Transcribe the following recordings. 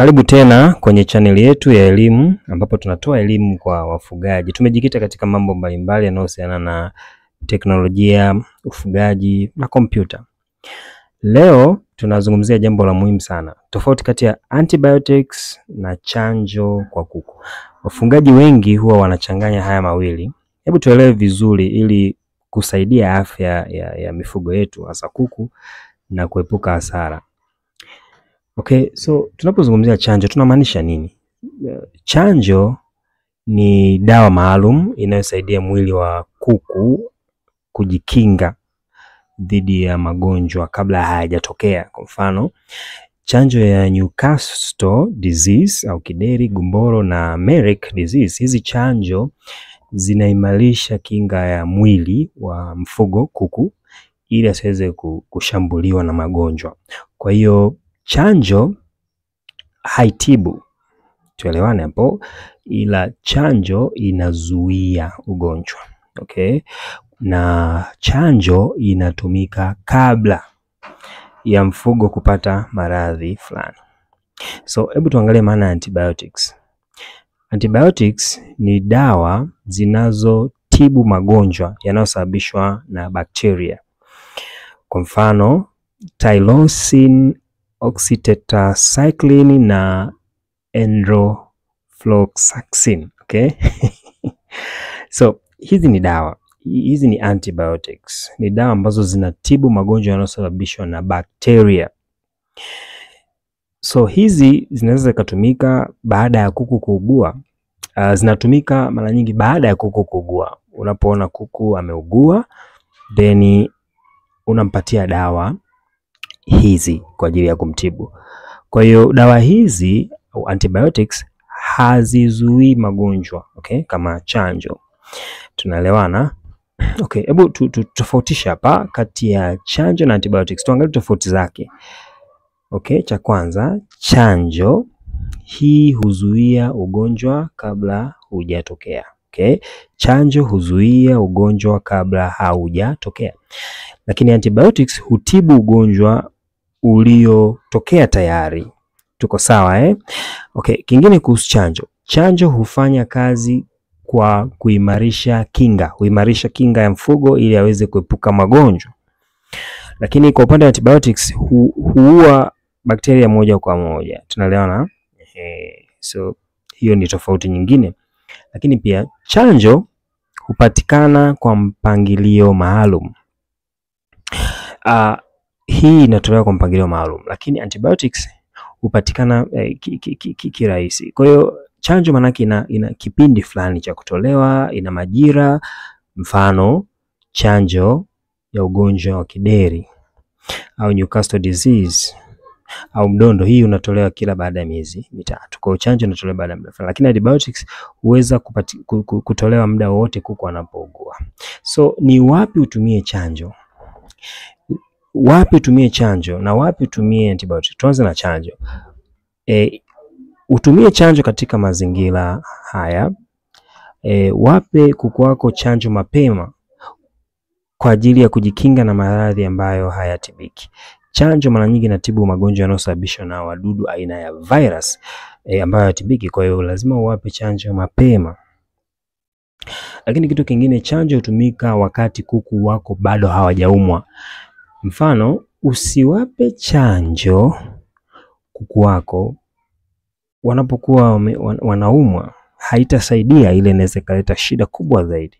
Karibu tena kwenye channel yetu ya elimu ambapo tunatoa elimu kwa wafugaji. Tumejikita katika mambo mbalimbali yanayohusiana na teknolojia, ufugaji na kompyuta. Leo tunazungumzia jambo la muhimu sana. Tofauti kati ya antibiotics na chanjo kwa kuku. Wafugaji wengi huwa wanachanganya haya mawili. Hebu tuelewe vizuri ili kusaidia afya ya mifugo yetu hasa kuku na kuepuka hasara. Okay, so tunapozungumzia chanjo tunamaanisha nini? Chanjo ni dawa maalum inayosaidia mwili wa kuku kujikinga dhidi ya magonjwa kabla hayajatokea. Kwa mfano, chanjo ya Newcastle disease au kideri, gumboro na Merrick disease. Hizi chanjo zinaimarisha kinga ya mwili wa mfugo kuku ili asiweze kushambuliwa na magonjwa. Kwa hiyo chanjo haitibu, tuelewane hapo, ila chanjo inazuia ugonjwa. Okay? Na chanjo inatumika kabla ya mfugo kupata maradhi fulani. So hebu tuangalie maana ya antibiotics. Antibiotics ni dawa zinazotibu magonjwa yanayosababishwa na bakteria. Kwa mfano, Tylosin, oxytetracycline na enrofloxacin. Okay? So hizi ni dawa. Hizi ni antibiotics. Ni dawa ambazo zinatibu magonjwa yanayosababishwa na bakteria. So hizi zinaweza kutumika baada ya kuku kuugua. Zinatumika mara nyingi baada ya kuku kuugua. Unapoona kuku ameugua, then unampatia dawa hizi kwa ajili ya kumtibu. Kwa hiyo dawa hizi au antibiotics hazizuii magonjwa, okay, kama chanjo. Tunaelewana? Okay, hebu tofautisha hapa kati ya chanjo na antibiotics. Tuangalie tofauti zake. Okay, cha kwanza, chanjo hii huzuia ugonjwa kabla hujatokea. Okay? Chanjo huzuia ugonjwa kabla haujatokea. Lakini antibiotics hutibu ugonjwa uliotokea tayari. Tuko sawa eh? Okay, kingine kuhusu chanjo. Chanjo hufanya kazi kwa kuimarisha kinga. Huimarisha kinga ya mfugo ili aweze kuepuka magonjwa. Lakini kwa upande wa antibiotics huua bakteria moja kwa moja. Tunaelewana? So hiyo ni tofauti nyingine. Lakini pia chanjo hupatikana kwa mpangilio maalum. Hii inatolewa kwa mpangilio maalum, lakini antibiotics hupatikana kirahisi. Kwa hiyo chanjo manake ina kipindi fulani cha kutolewa, ina majira. Mfano, chanjo ya ugonjwa wa kideri au Newcastle disease au mdondo, hii unatolewa kila baada ya miezi mitatu. Kwa hiyo chanjo inatolewa baada ya muda fulani, lakini antibiotics huweza kutolewa muda wote kuku anapougua. So ni wapi utumie chanjo? Wapi utumie chanjo na wapi utumie antibiotics? Tuanze na chanjo. Utumie chanjo katika mazingira haya. Wape kuku wako chanjo mapema kwa ajili ya kujikinga na maradhi ambayo hayatibiki. Chanjo mara nyingi inatibu magonjwa yanayosababishwa na wadudu aina ya virus ambayo hayatibiki. Kwa hiyo lazima uwape chanjo mapema. Lakini kitu kingine, chanjo hutumika wakati kuku wako bado hawajaumwa. Mfano, usiwape chanjo kuku wako wanapokuwa wanaumwa, haitasaidia, ile inaweza kuleta shida kubwa zaidi.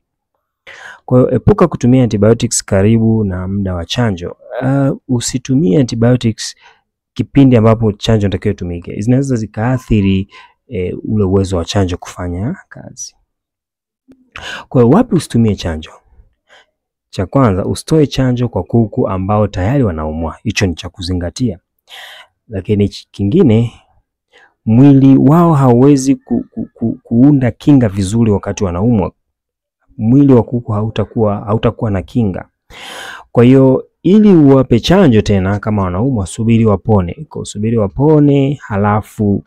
Kwa hiyo epuka kutumia antibiotics karibu na muda wa chanjo. Usitumie antibiotics kipindi ambapo chanjo inatakiwa itumike. Zinaweza zikaathiri ule uwezo wa chanjo kufanya kazi. Kwa hiyo wapi usitumie chanjo? Cha kwanza, usitoe chanjo kwa kuku ambao tayari wanaumwa. Hicho ni cha kuzingatia. Lakini kingine, mwili wao hauwezi kuunda kinga vizuri wakati wanaumwa. Mwili wa kuku hautakuwa na kinga. Kwa hiyo ili uwape chanjo tena kama wanaumwa, subiri wapone. Subiri wapone halafu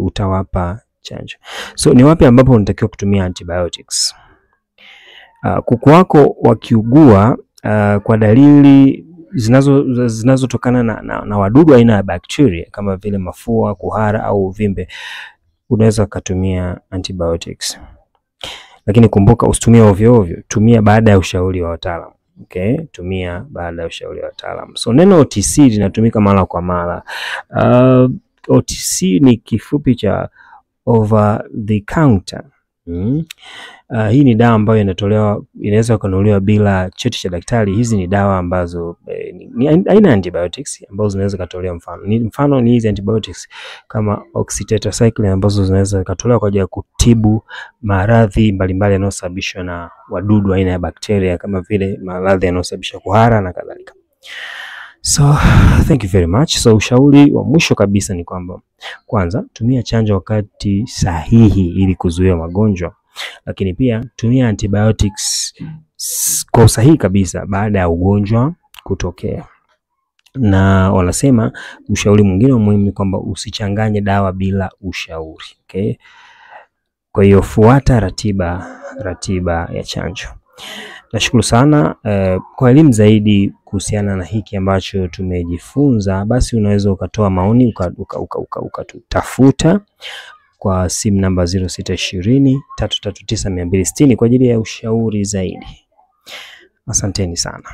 utawapa chanjo. So ni wapi ambapo unatakiwa kutumia antibiotics? Kuku wako wakiugua kwa dalili zinazotokana na wadudu aina ya bakteria kama vile mafua, kuhara au uvimbe, unaweza kutumia antibiotics. Lakini kumbuka usitumie ovyo ovyo, tumia baada ya ushauri wa wataalamu. Okay, tumia baada ya ushauri wa wataalamu. So neno OTC linatumika mara kwa mara. OTC ni kifupi cha over the counter. Hii ni dawa ambayo inaweza kununuliwa bila cheti cha daktari. Hizi ni dawa ambazo ni aina ya antibiotics ambazo zinaweza kutolewa. Mfano ni hizi antibiotics kama oxytetracycline ambazo zinaweza kutolewa kwa ajili ya kutibu maradhi mbalimbali yanayosababishwa na wadudu aina ya bakteria kama vile maradhi yanayosababisha kuhara na kadhalika. So thank you very much. So ushauri wa mwisho kabisa ni kwamba kwanza, tumia chanjo wakati sahihi ili kuzuia magonjwa, lakini pia tumia antibiotics kwa usahihi kabisa baada ya ugonjwa kutokea. Na wanasema ushauri mwingine muhimu ni kwamba usichanganye dawa bila ushauri. Okay? Kwa hiyo fuata ratiba ya chanjo. Nashukuru sana. Kwa elimu zaidi kuhusiana na hiki ambacho tumejifunza, basi unaweza ukatoa maoni ukatutafuta kwa simu namba 0620 339 260 kwa ajili ya ushauri zaidi. Asanteni sana.